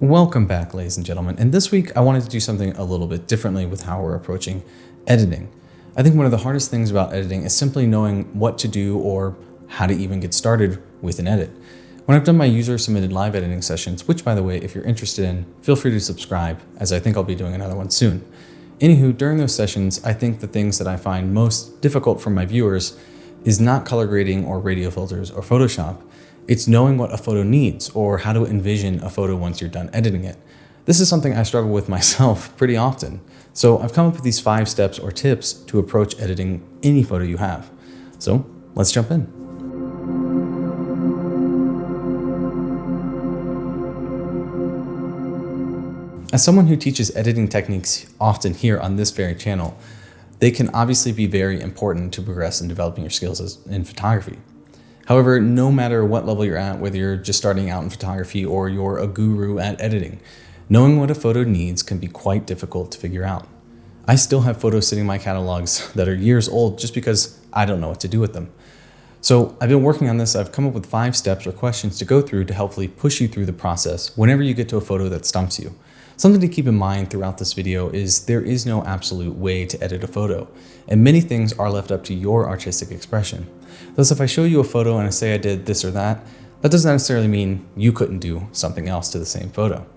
Welcome back, ladies and gentlemen. And this week, I wanted to do something a little bit differently with how we're approaching editing. I think one of the hardest things about editing is simply knowing what to do or how to even get started with an edit. When I've done my user-submitted live editing sessions, which, by the way, if you're interested in, feel free to subscribe, as I think I'll be doing another one soon. Anywho, during those sessions, I think the things that I find most difficult for my viewers is not color grading or radial filters or Photoshop. It's knowing what a photo needs or how to envision a photo once you're done editing it. This is something I struggle with myself pretty often. So I've come up with these 5 steps or tips to approach editing any photo you have. So let's jump in. As someone who teaches editing techniques often here on this very channel, they can obviously be very important to progress in developing your skills in photography. However, no matter what level you're at, whether you're just starting out in photography or you're a guru at editing, knowing what a photo needs can be quite difficult to figure out. I still have photos sitting in my catalogs that are years old just because I don't know what to do with them. So I've been working on this. I've come up with 5 steps or questions to go through to hopefully push you through the process whenever you get to a photo that stumps you. Something to keep in mind throughout this video is there is no absolute way to edit a photo, and many things are left up to your artistic expression. Thus, if I show you a photo and I say I did this or that, that doesn't necessarily mean you couldn't do something else to the same photo.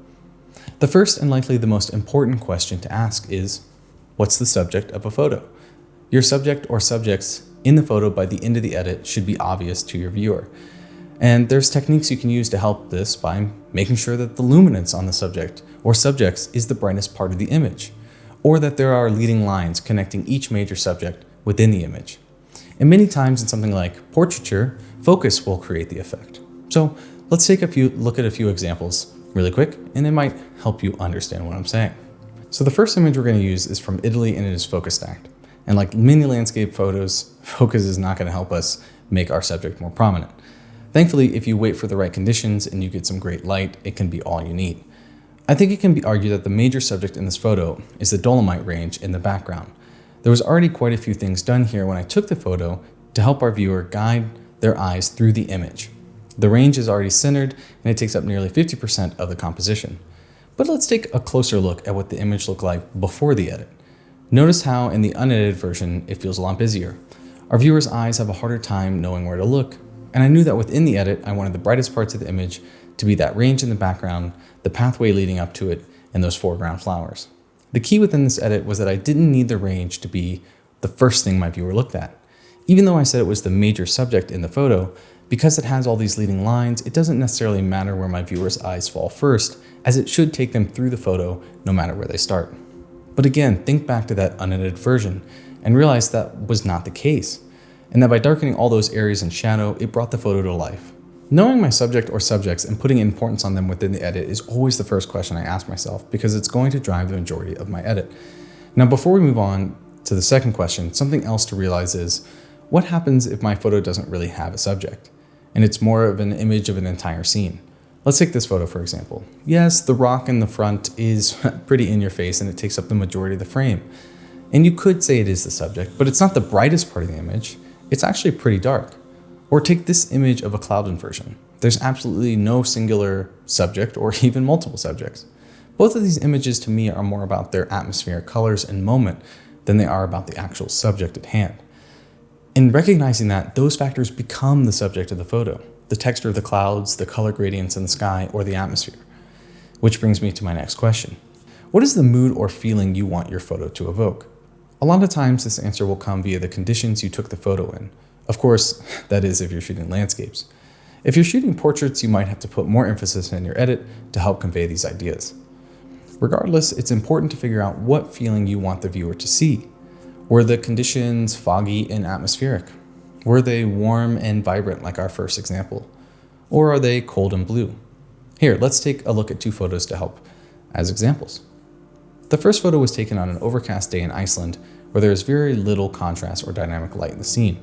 The first and likely the most important question to ask is, what's the subject of a photo? Your subject or subjects in the photo by the end of the edit should be obvious to your viewer. And there's techniques you can use to help this by making sure that the luminance on the subject or subjects is the brightest part of the image, or that there are leading lines connecting each major subject within the image. And many times in something like portraiture, focus will create the effect. So let's take a look at a few examples really quick, and it might help you understand what I'm saying. So the first image we're going to use is from Italy, and it is focus stacked. And like many landscape photos, focus is not going to help us make our subject more prominent. Thankfully, if you wait for the right conditions and you get some great light, it can be all you need. I think it can be argued that the major subject in this photo is the Dolomite Range in the background. There was already quite a few things done here when I took the photo to help our viewer guide their eyes through the image. The range is already centered and it takes up nearly 50% of the composition. But let's take a closer look at what the image looked like before the edit. Notice how in the unedited version, it feels a lot busier. Our viewers' eyes have a harder time knowing where to look. And I knew that within the edit, I wanted the brightest parts of the image to be that range in the background, the pathway leading up to it, and those foreground flowers. The key within this edit was that I didn't need the range to be the first thing my viewer looked at. Even though I said it was the major subject in the photo, because it has all these leading lines, it doesn't necessarily matter where my viewer's eyes fall first, as it should take them through the photo no matter where they start. But again, think back to that unedited version and realize that was not the case, and that by darkening all those areas in shadow, it brought the photo to life. Knowing my subject or subjects and putting importance on them within the edit is always the first question I ask myself because it's going to drive the majority of my edit. Now, before we move on to the second question, something else to realize is, what happens if my photo doesn't really have a subject and it's more of an image of an entire scene? Let's take this photo, for example. Yes, the rock in the front is pretty in your face and it takes up the majority of the frame. And you could say it is the subject, but it's not the brightest part of the image. It's actually pretty dark. Or take this image of a cloud inversion. There's absolutely no singular subject or even multiple subjects. Both of these images to me are more about their atmospheric colors and moment than they are about the actual subject at hand. In recognizing that, those factors become the subject of the photo, the texture of the clouds, the color gradients in the sky, or the atmosphere. Which brings me to my next question. What is the mood or feeling you want your photo to evoke? A lot of times this answer will come via the conditions you took the photo in. Of course, that is if you're shooting landscapes. If you're shooting portraits, you might have to put more emphasis in your edit to help convey these ideas. Regardless, it's important to figure out what feeling you want the viewer to see. Were the conditions foggy and atmospheric? Were they warm and vibrant like our first example? Or are they cold and blue? Here, let's take a look at 2 photos to help as examples. The first photo was taken on an overcast day in Iceland where there is very little contrast or dynamic light in the scene.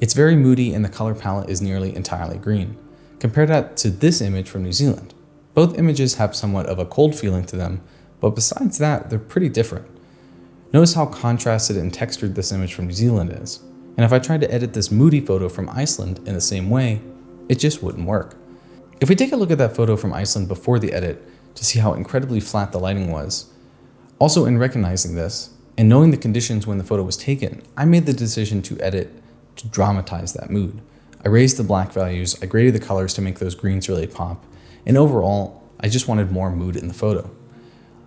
It's very moody and the color palette is nearly entirely green. Compare that to this image from New Zealand. Both images have somewhat of a cold feeling to them, but besides that, they're pretty different. Notice how contrasted and textured this image from New Zealand is. And if I tried to edit this moody photo from Iceland in the same way, it just wouldn't work. If we take a look at that photo from Iceland before the edit, to see how incredibly flat the lighting was. Also, in recognizing this, and knowing the conditions when the photo was taken, I made the decision to edit to dramatize that mood. I raised the black values, I graded the colors to make those greens really pop, and overall, I just wanted more mood in the photo.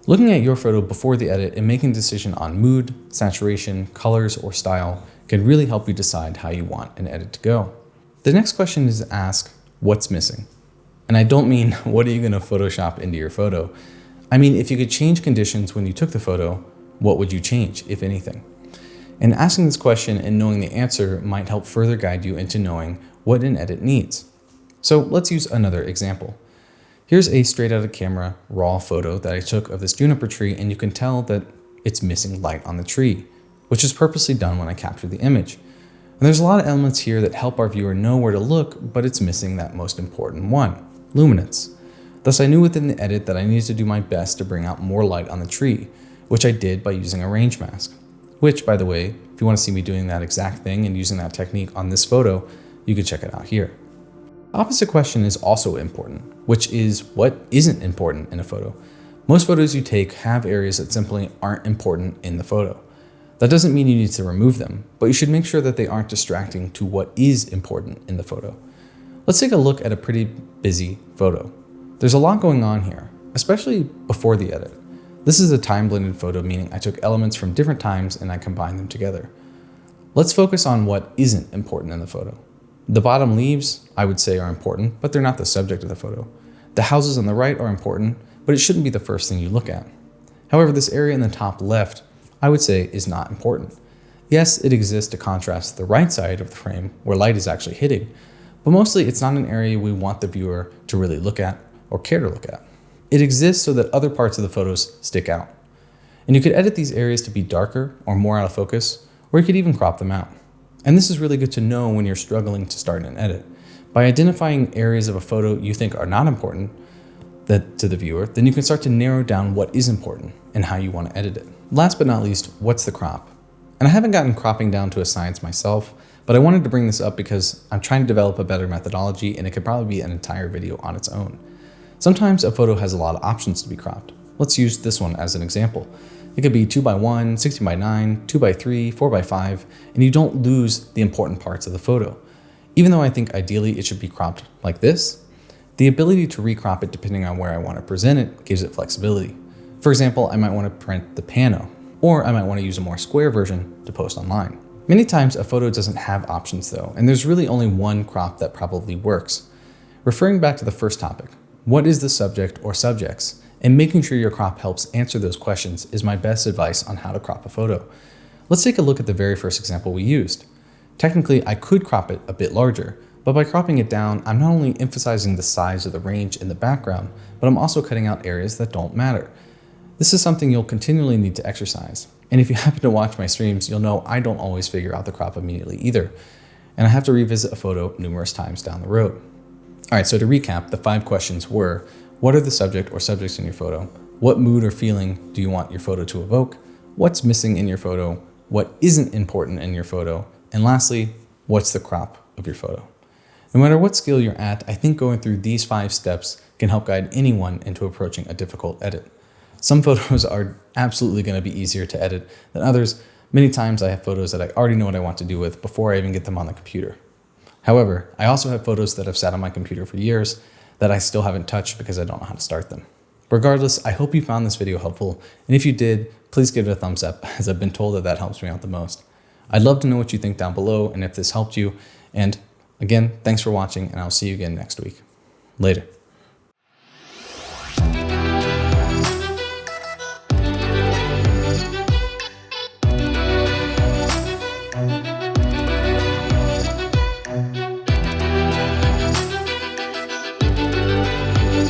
Looking at your photo before the edit and making a decision on mood, saturation, colors, or style can really help you decide how you want an edit to go. The next question is to ask, what's missing? And I don't mean, what are you gonna Photoshop into your photo? I mean, if you could change conditions when you took the photo, what would you change, if anything? And asking this question and knowing the answer might help further guide you into knowing what an edit needs. So let's use another example. Here's a straight out of camera raw photo that I took of this juniper tree, and you can tell that it's missing light on the tree, which is purposely done when I captured the image. And there's a lot of elements here that help our viewer know where to look, but it's missing that most important one, luminance. Thus, I knew within the edit that I needed to do my best to bring out more light on the tree, which I did by using a range mask. Which, by the way, if you want to see me doing that exact thing and using that technique on this photo, you can check it out here. The opposite question is also important, which is what isn't important in a photo. Most photos you take have areas that simply aren't important in the photo. That doesn't mean you need to remove them, but you should make sure that they aren't distracting to what is important in the photo. Let's take a look at a pretty busy photo. There's a lot going on here, especially before the edit. This is a time blended photo, meaning I took elements from different times and I combined them together. Let's focus on what isn't important in the photo. The bottom leaves, I would say, are important, but they're not the subject of the photo. The houses on the right are important, but it shouldn't be the first thing you look at. However, this area in the top left, I would say, is not important. Yes, it exists to contrast the right side of the frame where light is actually hitting, but mostly it's not an area we want the viewer to really look at or care to look at. It exists so that other parts of the photos stick out. And you could edit these areas to be darker or more out of focus, or you could even crop them out. And this is really good to know when you're struggling to start an edit. By identifying areas of a photo you think are not important to the viewer, then you can start to narrow down what is important and how you want to edit it. Last but not least, what's the crop? And I haven't gotten cropping down to a science myself, but I wanted to bring this up because I'm trying to develop a better methodology, and it could probably be an entire video on its own. Sometimes a photo has a lot of options to be cropped. Let's use this one as an example. It could be 2x1, 16x9, 2x3, 4x5, and you don't lose the important parts of the photo. Even though I think ideally it should be cropped like this, the ability to recrop it depending on where I want to present it gives it flexibility. For example, I might want to print the pano, or I might want to use a more square version to post online. Many times a photo doesn't have options though, and there's really only one crop that probably works. Referring back to the first topic, what is the subject or subjects? And making sure your crop helps answer those questions is my best advice on how to crop a photo. Let's take a look at the very first example we used. Technically, I could crop it a bit larger, but by cropping it down, I'm not only emphasizing the size of the range in the background, but I'm also cutting out areas that don't matter. This is something you'll continually need to exercise. And if you happen to watch my streams, you'll know I don't always figure out the crop immediately either. And I have to revisit a photo numerous times down the road. All right, so to recap, the 5 questions were, what are the subject or subjects in your photo? What mood or feeling do you want your photo to evoke? What's missing in your photo? What isn't important in your photo? And lastly, what's the crop of your photo? No matter what skill you're at, I think going through these 5 steps can help guide anyone into approaching a difficult edit. Some photos are absolutely going to be easier to edit than others. Many times I have photos that I already know what I want to do with before I even get them on the computer. However, I also have photos that have sat on my computer for years that I still haven't touched because I don't know how to start them. Regardless, I hope you found this video helpful, and if you did, please give it a thumbs up, as I've been told that that helps me out the most. I'd love to know what you think down below and if this helped you, and again, thanks for watching, and I'll see you again next week. Later.